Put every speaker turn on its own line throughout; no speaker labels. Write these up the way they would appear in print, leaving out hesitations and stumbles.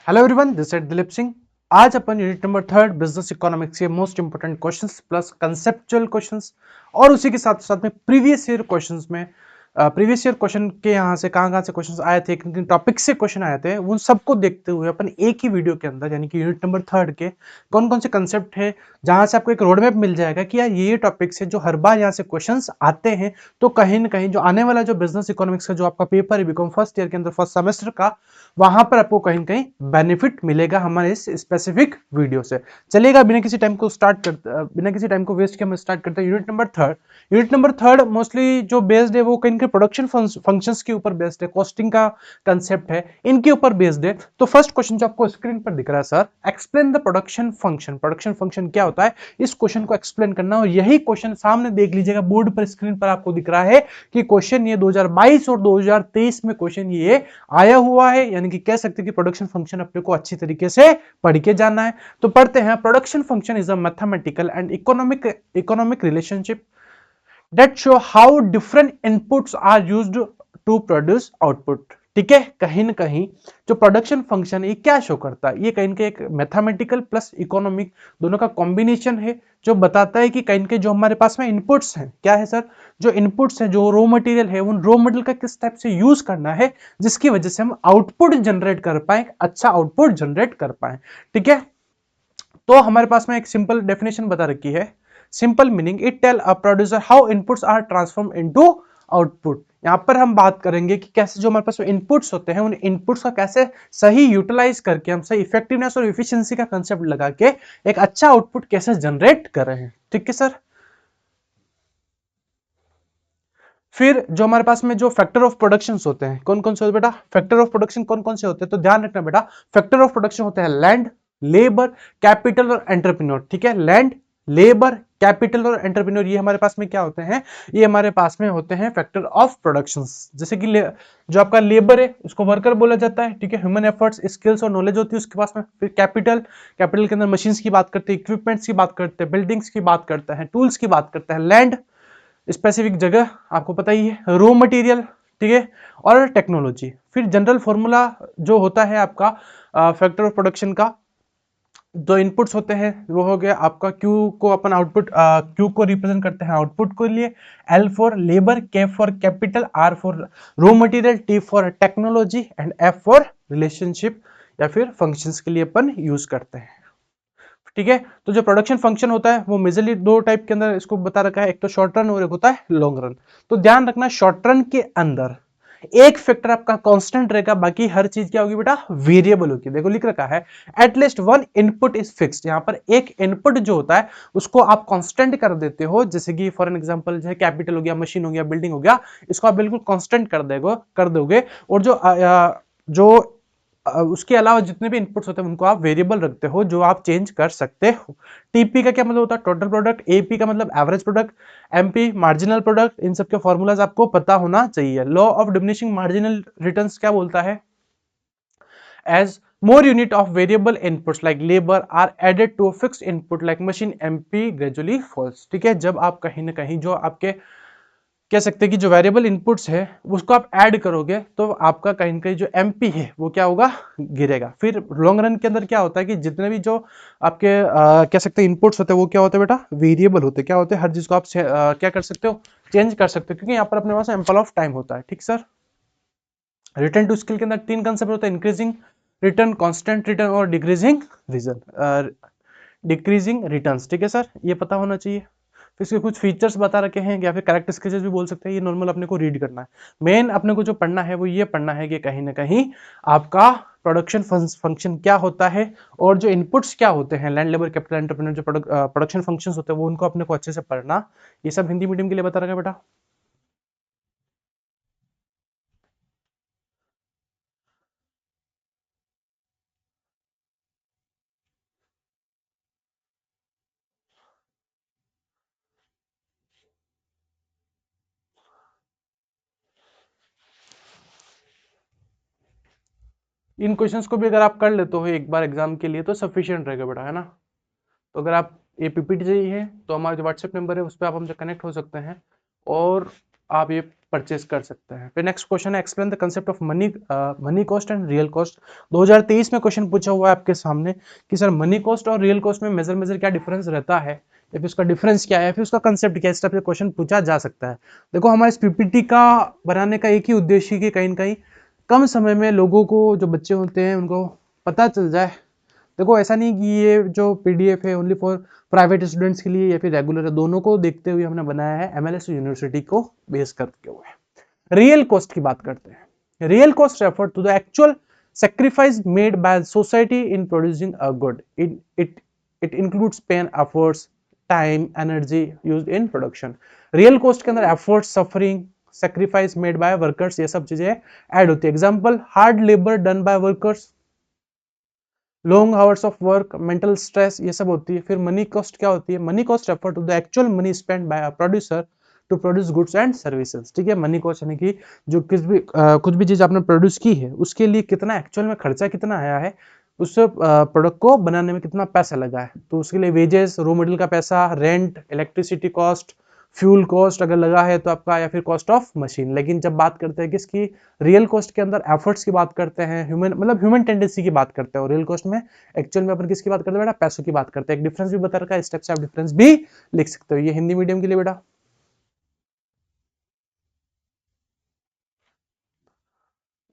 Hello everyone, this is Dilip Singh. आज अपन unit number third business economics के most important questions plus conceptual questions और उसी के साथ साथ में प्रीवियस ईयर क्वेश्चंस में प्रीवियस ईयर क्वेश्चन के यहाँ से कहाँ से क्वेश्चंस आए थे, किन किन टॉपिक से क्वेश्चन आए थे, उन सबको देखते हुए अपन एक ही वीडियो के अंदर यानी कि यूनिट नंबर थर्ड के कौन कौन से कंसेप्ट है, जहाँ से आपको एक रोड मैप मिल जाएगा कि यार ये टॉपिक्स है जो हर बार यहाँ से क्वेश्चंस आते हैं। तो कहीं ना कहीं जो आने वाला जो बिजनेस इकोनॉमिक्स का जो आपका पेपर है बीकॉम फर्स्ट ईयर के अंदर फर्स्ट सेमेस्टर का, वहां पर आपको कहीं कहीं बेनिफिट मिलेगा हमारे इस स्पेसिफिक वीडियो से। चलेगा, बिना किसी टाइम को वेस्ट किए हम स्टार्ट करते हैं unit number third. Unit number third mostly जो बेस्ड है वो कहीं के प्रोडक्शन फंक्शंस के ऊपर बेस्ड है, कॉस्टिंग का कंसेप्ट है, इनके ऊपर बेस्ड है। तो फर्स्ट क्वेश्चन जो आपको स्क्रीन पर दिख रहा है, sir explain the production function. Production function क्या होता है, इस क्वेश्चन को एक्सप्लेन करना। और यही क्वेश्चन सामने देख लीजिएगा बोर्ड पर, स्क्रीन पर आपको दिख रहा है कि क्वेश्चन ये 2022 और 2023 में क्वेश्चन ये आया हुआ है, यानी कि कह सकते हैं कि प्रोडक्शन फंक्शन अपने को अच्छी तरीके से पढ़ के जाना है। तो पढ़ते हैं, production function is a mathematical and economic relationship that show how different inputs are used to produce output। ठीक है, कहीं ना कहीं जो प्रोडक्शन फंक्शन है ये क्या शो करता है, ये कहीं के एक मैथमेटिकल प्लस इकोनॉमिक दोनों का कॉम्बिनेशन है, जो बताता है कि कहीं के जो हमारे पास में इनपुट्स हैं, क्या है सर, जो इनपुट्स हैं, जो रॉ मटेरियल है, उन रॉ मटेरियल का किस टाइप से यूज करना है जिसकी वजह से हम आउटपुट जनरेट कर पाए, अच्छा आउटपुट जनरेट कर पाए। ठीक है, तो हमारे पास में एक सिंपल डेफिनेशन बता रखी है। Simple meaning, it tell a producer how inputs are transform into output. यहां पर हम बात करेंगे कि कैसे जो हमारे पास इनपुट्स होते हैं उन इनपुट्स का कैसे सही यूटिलाइज करके हम सही इफेक्टिवनेस और इफिशिएंसी का कंसेप्ट लगा के एक अच्छा आउटपुट कैसे जनरेट कर रहे हैं। ठीक है सर, फिर जो हमारे पास में जो फैक्टर ऑफ प्रोडक्शन होते हैं, कौन कौन से होते हैं बेटा, फैक्टर ऑफ प्रोडक्शन कौन कौन से होते हैं, तो ध्यान रखना बेटा, फैक्टर ऑफ प्रोडक्शन होते हैं लैंड, लेबर, कैपिटल और एंटरप्रेन्योर। ठीक है, लैंड, लेबर, कैपिटल और एंटरप्रेन्योर, ये हमारे पास में क्या होते हैं, ये हमारे पास में होते हैं फैक्टर ऑफ प्रोडक्शन। जैसे कि जो आपका लेबर है उसको वर्कर बोला जाता है। ठीक है, ह्यूमन एफर्ट्स, स्किल्स और नॉलेज होती है उसके पास में। फिर कैपिटल, कैपिटल के अंदर मशीन्स की बात करते हैं, इक्विपमेंट्स की बात करते हैं, बिल्डिंग्स की बात करते हैं, टूल्स की बात करते हैं। लैंड स्पेसिफिक जगह आपको पता ही है, रॉ मटेरियल, ठीक है, और टेक्नोलॉजी। फिर जनरल फॉर्मूला जो होता है आपका फैक्टर ऑफ प्रोडक्शन का, जो इनपुट्स होते हैं वो हो गया आपका क्यू को अपन आउटपुट, क्यू को रिप्रेजेंट करते हैं आउटपुट के लिए, L for labour, K for capital, R for raw material, T for technology and F for relationship या फिर फंक्शंस के लिए अपन यूज करते हैं। ठीक है, तो जो प्रोडक्शन फंक्शन होता है वो मेजरली दो टाइप के अंदर इसको बता रखा है, एक तो शॉर्ट रन और एक होता है लॉन्ग रन। तो ध्यान रखना, शॉर्ट रन के अंदर एक फैक्टर आपका कांस्टेंट रहेगा, बाकी हर चीज क्या होगी बेटा, वेरिएबल होगी। देखो लिख रखा है at least one input is fixed, यहां पर एक इनपुट जो होता है उसको आप कांस्टेंट कर देते हो। जैसे कि फॉर एन एग्जांपल जो है कैपिटल हो गया, मशीन हो गया, बिल्डिंग हो गया, इसको आप बिल्कुल कांस्टेंट कर दोगे। और जो उसके अलावा जितने भी इनपुट्स होते हैं उनको आप वेरिएबल रखते हो, जो आप चेंज कर सकते हो। टीपी का क्या मतलब होता है, टोटल प्रोडक्ट, एपी का मतलब average product, MP marginal product. इन सब के फॉर्मूलाज आपको पता होना चाहिए। Law of diminishing marginal returns क्या बोलता है, as more unit of variable inputs like labor are added to a fixed input like machine, mp gradually falls। ठीक है, जब आप कहीं ना कहीं जो आपके कह सकते हैं कि जो वेरिएबल इनपुट्स है उसको आप ऐड करोगे तो आपका कहीं ना कहीं जो एमपी है वो क्या होगा, गिरेगा। फिर लॉन्ग रन के अंदर क्या होता है कि जितने भी जो आपके कह सकते हैं इनपुट्स होते हैं वो क्या होते हैं बेटा, वेरिएबल होते हैं। क्या होते हैं, हर चीज को आप क्या कर सकते हो, चेंज कर सकते हो, क्योंकि यहाँ पर अपने पास एम्पल ऑफ टाइम होता है। ठीक सर, रिटर्न टू स्किल के अंदर तीन कंसेप्ट होता है, इंक्रीजिंग रिटर्न, कांस्टेंट रिटर्न और डिक्रीजिंग रिटर्न्स। ठीक है सर, ये पता होना चाहिए। फिर इसके कुछ फीचर्स बता रखे हैं या फिर कैरेक्टरिस्टिक्स भी बोल सकते हैं, ये नॉर्मल अपने को रीड करना है। मेन अपने को जो पढ़ना है वो ये पढ़ना है कि कहीं ना कहीं आपका प्रोडक्शन फंक्शन क्या होता है और जो इनपुट्स क्या होते हैं, लैंड, लेबर, कैपिटल, एंटरप्रेन्योर, जो प्रोडक्शन फंक्शंस होते हैं वो उनको अपने को अच्छे से पढ़ना। ये सब हिंदी मीडियम के लिए बता रखा है बेटा। इन क्वेश्चंस को भी अगर आप कर लेते हो एक बार एग्जाम के लिए तो सफिशियंट रहेगा बेटा, है ना। तो अगर आप ये पीपीटी चाहिए तो हमारा जो व्हाट्सएप नंबर है उस पर आप हमसे कनेक्ट हो सकते हैं और आप ये परचेज कर सकते हैं। फिर नेक्स्ट क्वेश्चन है explain the concept of money cost and real cost. 2023 में क्वेश्चन पूछा हुआ है आपके सामने कि सर मनी कॉस्ट और रियल कॉस्ट में मेजर क्या डिफरेंस रहता है, या फिर उसका डिफरेंस क्या है, फिर उसका कंसेप्ट क्या है। इस टाइप से क्वेश्चन पूछा जा सकता है। देखो हमारे इस पीपीटी का बनाने का एक ही उद्देश्य कि कहीं ना कहीं कम समय में लोगों को, जो बच्चे होते हैं उनको पता चल जाए। देखो ऐसा नहीं कि ये जो पीडीएफ है ओनली फॉर प्राइवेट स्टूडेंट्स के लिए या फिर रेगुलर है, दोनों को देखते हुए हमने बनाया है, एमएलएस यूनिवर्सिटी को बेस करके हुए। रियल कॉस्ट की बात करते हैं। Real cost refer to the actual sacrifice made by society in producing a good. It includes pain, efforts, time, energy used in production. Real cost के अंदर effort, suffering, sacrifice made by workers, ये सब चीजें add होती है। Example hard labour done by workers, long hours of work, mental stress, ये सब होती है। फिर मनी कॉस्ट क्या होती है? Money cost refer to the actual money spend by a producer to produce goods and services. ठीक है, मनी कॉस्ट यानी कि जो कुछ भी चीज आपने प्रोड्यूस की है उसके लिए कितना एक्चुअल में खर्चा कितना आया है, उस प्रोडक्ट को बनाने में कितना पैसा लगा है। तो उसके लिए वेजेस, रॉ मटेरियल का पैसा, rent, electricity cost, fuel cost अगर लगा है तो आपका, या फिर कॉस्ट ऑफ मशीन। लेकिन जब बात करते हैं किसकी, रियल कॉस्ट के अंदर एफर्ट्स की बात करते हैं, ह्यूमन टेंडेंसी की बात करते हैं। और रियल कॉस्ट में एक्चुअल में अपन किसकी बात करते हैं बेटा? पैसों की बात करते हैं। एक डिफरेंस भी बता रखा है, इस टाइप से आप डिफरेंस भी लिख सकते हो। ये हिंदी मीडियम के लिए बेटा,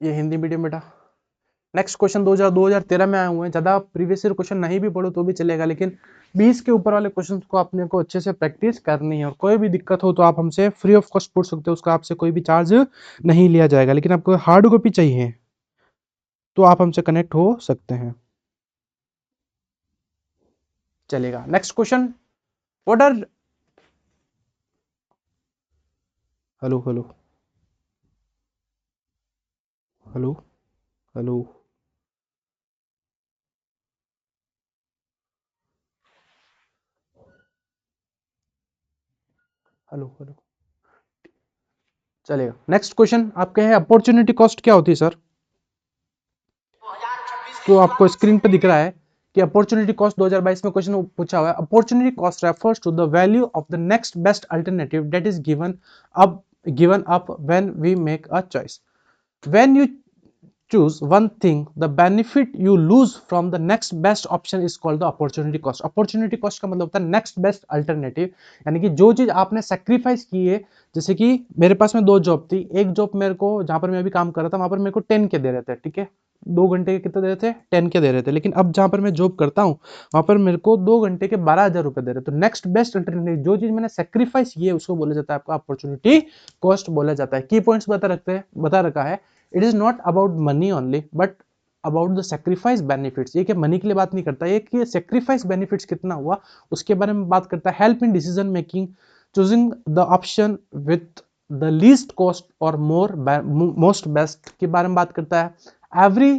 ये हिंदी मीडियम बेटा। नेक्स्ट क्वेश्चन 2013 में आए हुए हैं। ज्यादा प्रीवियस ईयर क्वेश्चन नहीं भी पढ़ो तो भी चलेगा, लेकिन 20 के ऊपर वाले क्वेश्चन को अपने को अच्छे से प्रैक्टिस करनी है। और कोई भी दिक्कत हो तो आप हमसे फ्री ऑफ कॉस्ट पूछ सकते हो, उसका आपसे कोई भी चार्ज नहीं लिया जाएगा। लेकिन आपको हार्ड कॉपी चाहिए तो आप हमसे कनेक्ट हो सकते हैं, चलेगा। Next question, what are, hello hello hello hello hello hello, चलेगा। नेक्स्ट क्वेश्चन आपके हैं अपॉर्चुनिटी कॉस्ट क्या होती है सर? तो आपको स्क्रीन पे दिख रहा है कि अपॉर्चुनिटी कॉस्ट 2022 में क्वेश्चन पूछा हुआ है। Opportunity cost refers to the value of the next best alternative that is given up when we make a choice. When you choose one thing, the benefit you lose from the next best option is called the opportunity cost. opportunity cost का मतलब होता है next best alternative, यानी कि जो चीज आपने sacrifice की है। जैसे कि मेरे पास में 2 जॉब थी, एक जॉब मेरे को जहां पर मैं अभी काम कर रहा था वहां पर मेरे को 10 के दे रहे थे, ठीक है, 2 घंटे के कितने दे रहे थे? 10 के दे रहे थे। लेकिन अब जहां पर मैं जॉब करता हूं वहां पर मेरे को 2 घंटे के 12,000 रुपए दे रहे हैं। तो नेक्स्ट बेस्ट अल्टरनेटिव, जो चीज मैंने सेक्रीफाइस की है उसको बोला जाता है आपका अपॉर्चुनिटी कॉस्ट बोला जाता है। की पॉइंट्स बता रखा है। It is not about money only but about the sacrifice benefits. ये कि मनी के लिए बात नहीं करता, ये कि सेक्रीफाइस बेनिफिट्स कितना हुआ उसके बारे में बात करता है। Help in decision making, choosing the option with the least cost और मोस्ट बेस्ट के बारे में बात करता है। Every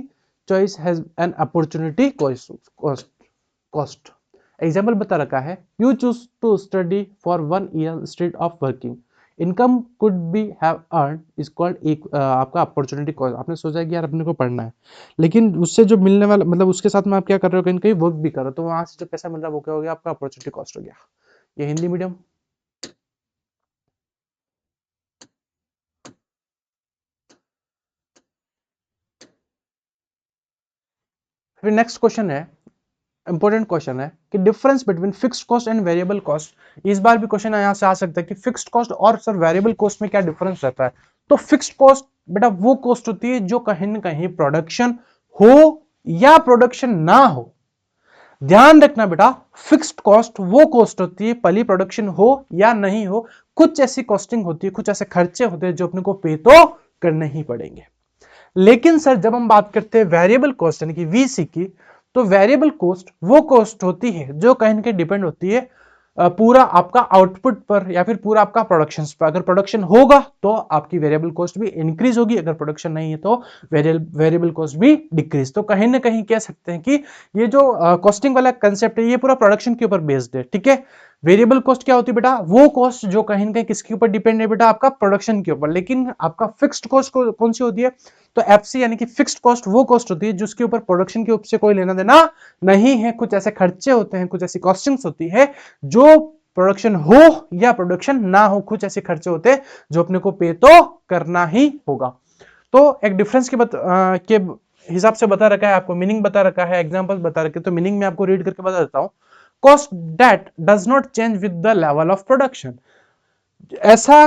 choice has an opportunity cost. Example बता रखा है, you choose to study for 1 year instead of working, income could be have earn is called एक आपका अपॉर्चुनिटी कॉस्ट। आपने सोचा कि यार अपने को पढ़ना है, लेकिन उससे जो मिलने वाला मतलब उसके साथ में आप क्या कर रहे हो, कहीं कहीं वर्क भी कर रहे हो, तो वहां से जो पैसा मिल रहा है वो क्या हो गया? आपका अपॉर्चुनिटी कॉस्ट हो गया। ये हिंदी मीडियम। फिर नेक्स्ट क्वेश्चन है, इंपॉर्टेंट क्वेश्चन है कि difference between fixed cost and variable cost. इस बार भी क्वेश्चन यहाँ से आ सकता है कि फिक्स्ड कॉस्ट और सर वेरिएबल कॉस्ट में क्या डिफरेंस रहता है। तो फिक्स्ड कॉस्ट बेटा वो कॉस्ट होती है जो कहीं ना कहीं प्रोडक्शन हो या प्रोडक्शन ना हो। ध्यान रखना बेटा, फिक्स्ड कॉस्ट वो कॉस्ट होती है पहली प्रोडक्शन हो या नहीं हो। कुछ ऐसी कॉस्टिंग होती है, कुछ ऐसे खर्चे होते हैं जो अपने को पे तो करने ही पड़ेंगे। लेकिन सर जब हम बात करते हैं वेरिएबल कॉस्ट यानी कि वीसी की, तो वेरिएबल कॉस्ट वो कॉस्ट होती है जो कहीं ना कहीं डिपेंड होती है पूरा आपका आउटपुट पर या फिर पूरा आपका प्रोडक्शन पर। अगर प्रोडक्शन होगा तो आपकी वेरिएबल कॉस्ट भी इंक्रीज होगी, अगर प्रोडक्शन नहीं है तो वेरिएबल कॉस्ट भी डिक्रीज। तो कहीं ना कहीं कह सकते हैं कि ये जो कॉस्टिंग वाला कंसेप्ट है ये पूरा प्रोडक्शन के ऊपर बेस्ड है, ठीक है। वेरिएबल कॉस्ट क्या होती है बेटा? वो कॉस्ट जो कहीं ना कहीं किसके ऊपर डिपेंड है बेटा? आपका प्रोडक्शन के ऊपर। लेकिन आपका फिक्स्ड कॉस्ट कौन सी होती है? तो एफसी यानी कि फिक्स्ड कॉस्ट वो कॉस्ट होती है जिसके ऊपर प्रोडक्शन के ऊपर से कोई लेना देना नहीं है। कुछ ऐसे खर्चे होते हैं, कुछ ऐसी कॉस्टिंग्स होती है जो प्रोडक्शन हो या प्रोडक्शन ना हो, कुछ ऐसे खर्चे होते हैं जो अपने को पे तो करना ही होगा। तो एक डिफरेंस के हिसाब से बता रखा है, आपको मीनिंग बता रखा है, एग्जांपल बता रखे, तो मीनिंग में आपको रीड करके बता देता हूं। Cost that does not change with the level of production, ऐसा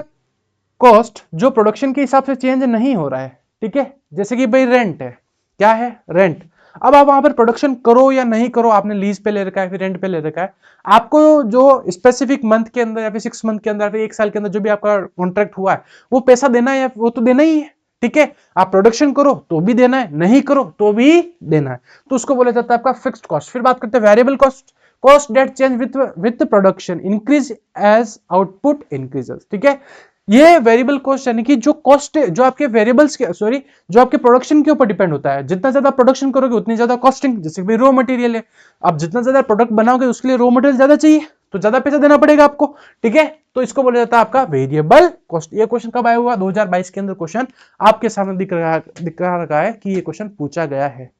कॉस्ट जो प्रोडक्शन के हिसाब से चेंज नहीं हो रहा है, ठीक है। जैसे कि भाई रेंट है, क्या है, रेंट। अब आप वहां पर प्रोडक्शन करो या नहीं करो, आपने लीज पे ले रखा है, फिर रेंट पे ले रखा है, आपको जो स्पेसिफिक मंथ के अंदर या फिर 6 मंथ के अंदर, फिर 1 साल के अंदर जो भी आपका कॉन्ट्रैक्ट हुआ है, वो पैसा देना है, वो तो देना ही है, ठीक है। आप प्रोडक्शन करो तो भी देना है, नहीं करो तो भी देना है, तो उसको बोला जाता है आपका फिक्स्ड कॉस्ट। फिर बात करते हैं variable cost, cost that change with production increase as output increases, ठीक है। ये वेरिएबल कॉस्ट यानी कि जो कॉस्ट जो आपके वेरिएबल्स के सॉरी जो आपके प्रोडक्शन के ऊपर डिपेंड होता है, जितना ज्यादा प्रोडक्शन करोगे उतनी ज्यादा कॉस्टिंग। जैसे कि रॉ मटेरियल है, आप जितना ज्यादा प्रोडक्ट बनाओगे उसके लिए रॉ मटेरियल ज्यादा चाहिए, तो ज्यादा पैसा देना पड़ेगा आपको, ठीक है। तो इसको बोला जाता है आपका वेरिएबल कॉस्ट। ये क्वेश्चन कब आया हुआ, 2022 के अंदर क्वेश्चन आपके सामने दिख रहा है कि ये क्वेश्चन पूछा गया है।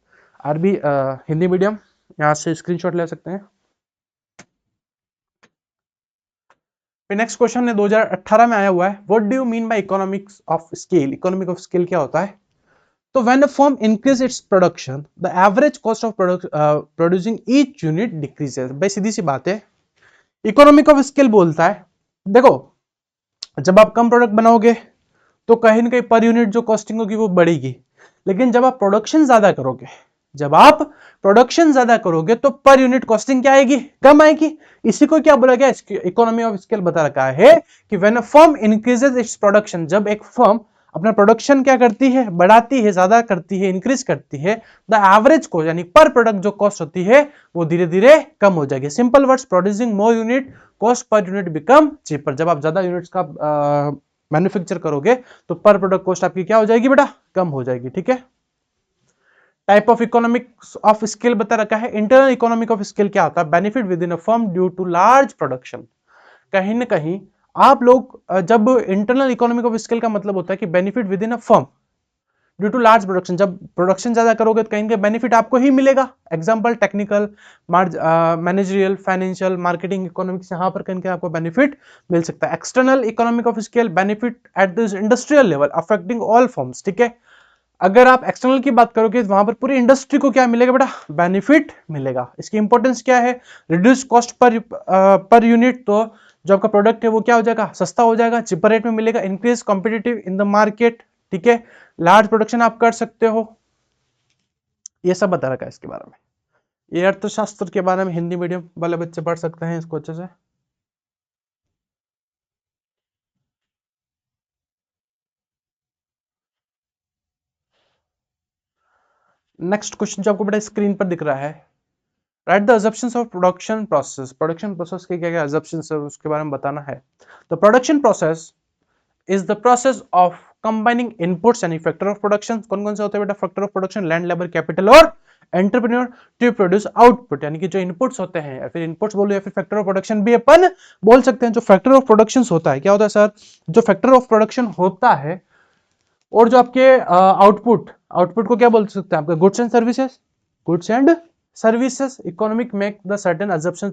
आरबी हिंदी मीडियम, यहां से स्क्रीनशॉट ले सकते हैं। फिर नेक्स्ट क्वेश्चन है 2018 में आया हुआ है, what do you mean by economics of scale. Economic of scale क्या होता है, तो when a firm increase its production the average cost of producing each unit decreases. भाई सीधी सी बात है, इकोनॉमिक ऑफ स्केल बोलता है, देखो जब आप कम प्रोडक्ट बनाओगे तो कहीं ना कहीं पर यूनिट जो कॉस्टिंग होगी वो बढ़ेगी, लेकिन जब आप प्रोडक्शन ज्यादा करोगे, जब आप प्रोडक्शन ज्यादा करोगे तो पर यूनिट कॉस्टिंग क्या आएगी, कम आएगी। इसी को क्या बोला गया, इकोनॉमी ऑफ स्केल बता रखा है कि when a firm increases its production, जब एक फर्म अपना प्रोडक्शन क्या करती है, बढ़ाती है, ज्यादा करती है, इंक्रीज करती है, द एवरेज कॉस्ट यानी पर प्रोडक्ट जो कॉस्ट होती है वो धीरे धीरे कम हो जाएगी। सिंपल वर्ड्स, प्रोड्यूसिंग मोर unit cost per unit become cheaper. जब आप ज्यादा यूनिट्स का मैन्युफैक्चर करोगे तो पर प्रोडक्ट कॉस्ट आपकी क्या हो जाएगी बेटा, कम हो जाएगी, ठीक है। Type of economics of scale बता रखा है। इंटरनल इकोनॉमिक ऑफ स्केल क्या होता है, benefit within a firm due to large production. कहीं ना कहीं आप लोग जब इंटरनल इकोनॉमिक ऑफ स्केल का मतलब होता है कि benefit within a firm due to large production, जब प्रोडक्शन ज्यादा करोगे तो कहीं बेनिफिट आपको ही मिलेगा। Example technical, managerial, financial, marketing economics, यहां पर कहीं आपको बेनिफिट मिल सकता है। External economic of scale benefit at the industrial level affecting all firms, ठीक है। अगर आप एक्सटर्नल की बात करोगे तो वहां पर पूरी इंडस्ट्री को क्या मिलेगा बेटा, बेनिफिट मिलेगा। इसकी इंपॉर्टेंस क्या है, रिड्यूस कॉस्ट पर यूनिट, तो जो आपका प्रोडक्ट है वो क्या हो जाएगा, सस्ता हो जाएगा, चिपर रेट में मिलेगा। Increase competitive in the market, ठीक है। लार्ज प्रोडक्शन आप कर सकते हो, ये सब बता रखा है इसके बारे में। ये अर्थशास्त्र के बारे में हिंदी मीडियम वाले बच्चे पढ़ सकते हैं इसको अच्छे से। नेक्स्ट क्वेश्चन जो आपको बेटा स्क्रीन पर दिख रहा है, right the assumptions of production process. Production process के क्या क्या अजम्पशंस है उसके बारे में बताना है। The production process is the process of combining inputs यानी फैक्टर ऑफ प्रोडक्शन। कौन कौन से होते हैं बेटा, factor of production, land, labour, capital और एंटरप्रेन्योर, टू प्रोड्यूस आउटपुट। यानी कि जो इनपुट्स होते हैं, या फिर इनपुट्स बोलो या फिर फैक्टर ऑफ प्रोडक्शन भी अपन बोल सकते हैं। जो फैक्टर ऑफ प्रोडक्शन होता है, क्या होता है सर, जो फैक्टर ऑफ प्रोडक्शन होता है और जो आपके आउटपुट, आउटपुट को क्या बोल सकते हैं आपका, goods and services, goods and services. Economic make the certain assumption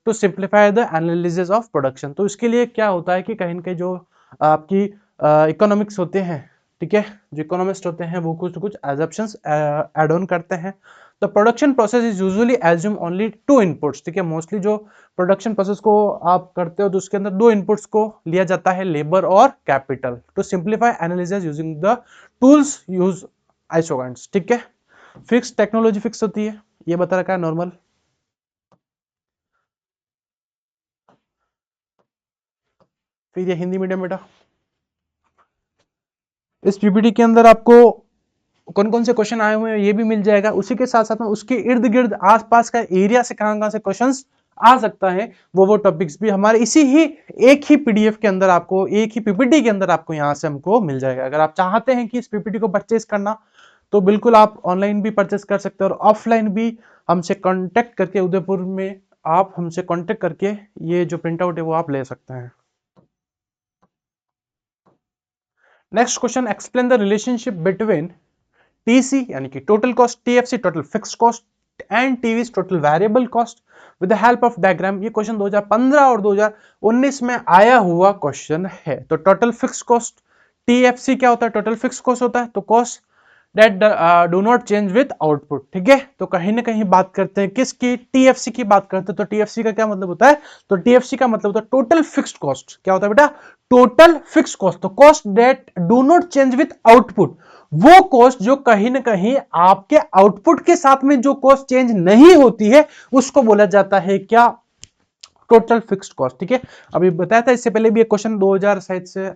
to simplify the analysis of production. तो इसके लिए क्या होता है कि कहीं ना कहीं जो आपकी इकोनॉमिक्स होते हैं, ठीक है, जो इकोनॉमिस्ट होते हैं वो कुछ कुछ एजम्पशंस ऐड ऑन करते हैं। The production process is usually assume only to inputs, ठीक है। मोस्टली जो प्रोडक्शन प्रोसेस को आप करते हो तो उसके अंदर दो इनपुट्स को लिया जाता है, लेबर और capital. To simplify analysis using the tools use isoquants, ठीक है। फिक्स टेक्नोलॉजी फिक्स होती है, ये बता रखा है नॉर्मल। फिर ये हिंदी मीडियम बेटा, इस पीपीटी के अंदर आपको कौन कौन से क्वेश्चन आए हुए हैं ये भी मिल जाएगा। उसी के साथ साथ में उसके इर्द गिर्द आसपास का एरिया से कहां से क्वेश्चंस आ सकता है, वो टॉपिक्स भी हमारे इसी ही एक ही पीडीएफ के अंदर आपको, एक ही पीपीटी के अंदर आपको यहां से हमको मिल जाएगा। अगर आप चाहते हैं कि इस पीपीटी को परचेज करना तो बिल्कुल आप ऑनलाइन भी परचेज कर सकते हैं और ऑफलाइन भी हमसे कांटेक्ट करके, उदयपुर में आप हमसे कांटेक्ट करके ये जो प्रिंट आउट है वो आप ले सकते हैं। Next question, explain the relationship between TC यानी कि total cost, TFC total fixed cost and TVs total variable cost. With the help of diagram. ये क्वेश्चन 2015 और 2019 में आया हुआ क्वेश्चन है। तो टोटल फिक्स कॉस्ट टीएफसी क्या होता है? टोटल फिक्स कॉस्ट होता है। तो cost that do not change with output, ठीक है। तो कहीं ना कहीं बात करते हैं किसकी? टीएफसी की बात करते हैं। तो टीएफसी का क्या मतलब होता है? तो टीएफसी का मतलब होता है टोटल फिक्स्ड कॉस्ट। क्या होता है बेटा? Total fixed cost. तो cost that do not change with output, वो कॉस्ट जो कहीं ना कहीं आपके आउटपुट के साथ में जो कॉस्ट चेंज नहीं होती है उसको बोला जाता है क्या? टोटल फिक्स्ड कॉस्ट, ठीक है। अभी बताया था इससे पहले भी एक क्वेश्चन 2000 शायद से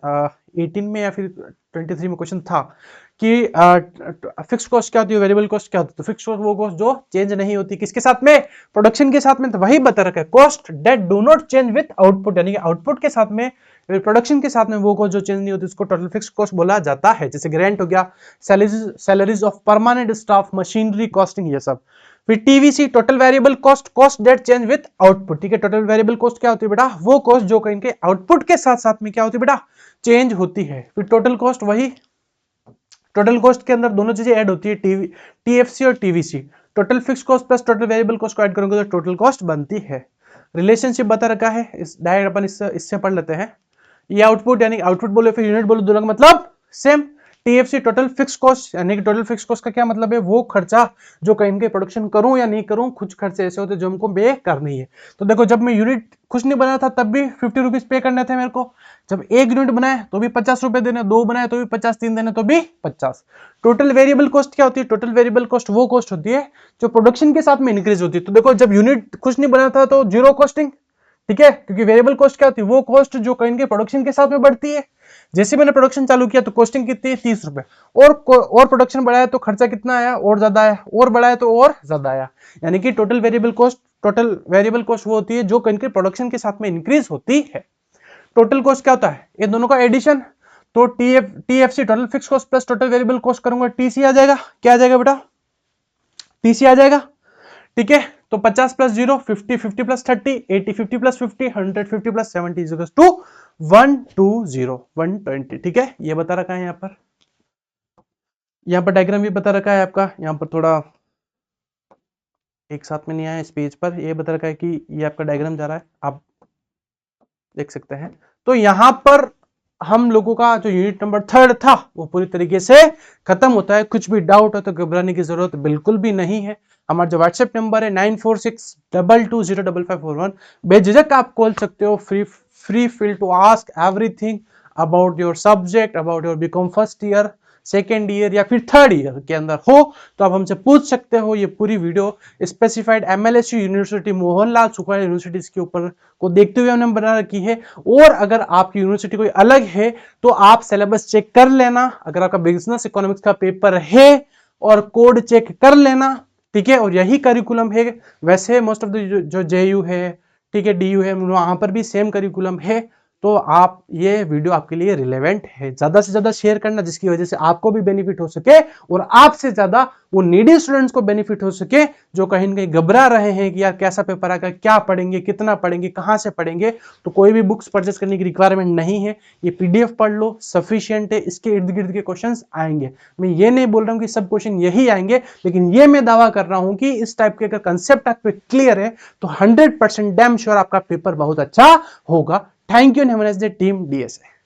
18 में या फिर 23 में क्वेश्चन था कि फिक्स कॉस्ट क्या होती है, वेरिएबल कॉस्ट क्या होती है। तो फिक्स कॉस्ट वो कॉस्ट जो चेंज नहीं होती, किसके साथ में? प्रोडक्शन के साथ में। तो वही बता रखा है, cost that do not change with output, यानी कि आउटपुट के साथ में, प्रोडक्शन के साथ में वो कॉस्ट जो चेंज नहीं होती उसको टोटल फिक्स कॉस्ट बोला जाता है। जैसे ग्रेंट हो गया, salaries of permanent staff, machinery costing, ये सब। फिर TVC total variable cost, cost that change with output, ठीक है। टोटल वेरिएबल कॉस्ट क्या होती है बेटा? वो कॉस्ट जो इनके आउटपुट के साथ साथ में क्या होती है बेटा? चेंज होती है। फिर टोटल कॉस्ट, वही टोटल कॉस्ट के अंदर दोनों चीजें ऐड होती है, टीएफसी और TVC. Total fix cost plus total variable cost को ऐड करोगे तो टोटल कॉस्ट बनती है। रिलेशनशिप बता रखा है, इस डायरेक्ट अपन इससे पढ़ लेते हैं। ये आउटपुट यानी आउटपुट बोलो फिर यूनिट बोलो, दोनों का मतलब same. TFC total fix cost, यानी कि टोटल फिक्स कॉस्ट का क्या मतलब है? वो खर्चा जो कहीं के प्रोडक्शन करूं या नहीं करूं, कुछ खर्चे ऐसे होते हैं जो हमको पे करनी है। तो देखो जब मैं यूनिट कुछ नहीं बनाया था तब भी 50 रुपीज पे करने थे मेरे को। जब एक यूनिट बनाए तो भी 50 रुपए देने, दो बनाए तो भी 50, तीन देने तो भी 50। टोटल वेरिएबल कॉस्ट क्या होती है? टोटल वेरिएबल कॉस्ट वो कॉस्ट होती है जो प्रोडक्शन के साथ में इंक्रीज होती है। तो देखो जब यूनिट कुछ नहीं बना था तो जीरो कॉस्टिंग, ठीक है, क्योंकि वेरिएबल कॉस्ट क्या होती है? वो कॉस्ट जो कहीं के प्रोडक्शन के साथ में बढ़ती है। जैसे मैंने प्रोडक्शन चालू किया तो कॉस्टिंग कितनी है? 30 रुपए। और प्रोडक्शन बढ़ाया तो खर्चा कितना आया? और ज्यादा आया। और बढ़ाया तो और ज्यादा आया। यानी कि टोटल वेरिएबल कॉस्ट वो होती है जो कहीं के प्रोडक्शन के साथ में इंक्रीज होती है। टोटल कॉस्ट क्या होता है? ये दोनों का एडिशन। तो TFC total fix cost plus total variable cost करूंगा, टीसी आ जाएगा। क्या आ जाएगा बेटा? टीसी आ जाएगा, ठीक है। तो 50 plus 0 50, 50 plus 30 80, 50 plus 50 100, 50 plus 70 is equals to 120 120, ठीक है। ये बता रखा है यहाँ पर डायग्राम भी बता रखा है आपका। यहाँ पर थोड़ा एक साथ में नहीं आया इस पेज पर। ये बता रखा है कि ये आपका डायग्राम जा रहा है, आप देख सकते हैं। तो यहां पर हम लोगों का जो यूनिट नंबर 3 था वो पूरी तरीके से खत्म होता है। कुछ भी डाउट हो तो घबराने की जरूरत बिल्कुल भी नहीं है। हमारा जो व्हाट्सएप नंबर है 9462205541, बेझिझक आप कॉल सकते हो। Free feel to ask everything about your subject, about your BCom first year, second year या फिर थर्ड ईयर के अंदर हो तो आप हमसे पूछ सकते हो। ये पूरी वीडियो स्पेसिफाइड एमएलएसयू यूनिवर्सिटी, मोहनलाल सुखाड़ यूनिवर्सिटी के ऊपर को देखते हुए हमने बना रखी है। और अगर आपकी यूनिवर्सिटी कोई अलग है तो आप सिलेबस चेक कर लेना। अगर आपका बिजनेस इकोनॉमिक्स का पेपर है और कोड चेक कर लेना, ठीक है। और यही करिकुलम है। वैसे मोस्ट ऑफ द जो जेयू है, ठीक है, डीयू है, वहां पर भी सेम करिकुलम है। तो आप ये वीडियो आपके लिए रिलेवेंट है। ज्यादा से ज्यादा शेयर करना जिसकी वजह से आपको भी बेनिफिट हो सके और आपसे ज्यादा वो नीडी स्टूडेंट्स को बेनिफिट हो सके जो कहीं ना कहीं घबरा रहे हैं कि यार कैसा पेपर आएगा, क्या पढ़ेंगे, कितना पढ़ेंगे, कहां से पढ़ेंगे। तो कोई भी बुक्स परचेस करने की रिक्वायरमेंट नहीं है। ये पीडीएफ पढ़ लो, सफिशियंट है। इसके इर्द गिर्द के क्वेश्चन आएंगे। मैं ये नहीं बोल रहा हूं कि सब क्वेश्चन यही आएंगे, लेकिन ये मैं दावा कर रहा हूं कि इस टाइप के अगर कंसेप्ट आप पे क्लियर है तो 100% डैम श्योर आपका पेपर बहुत अच्छा होगा। Thank you, team DSA.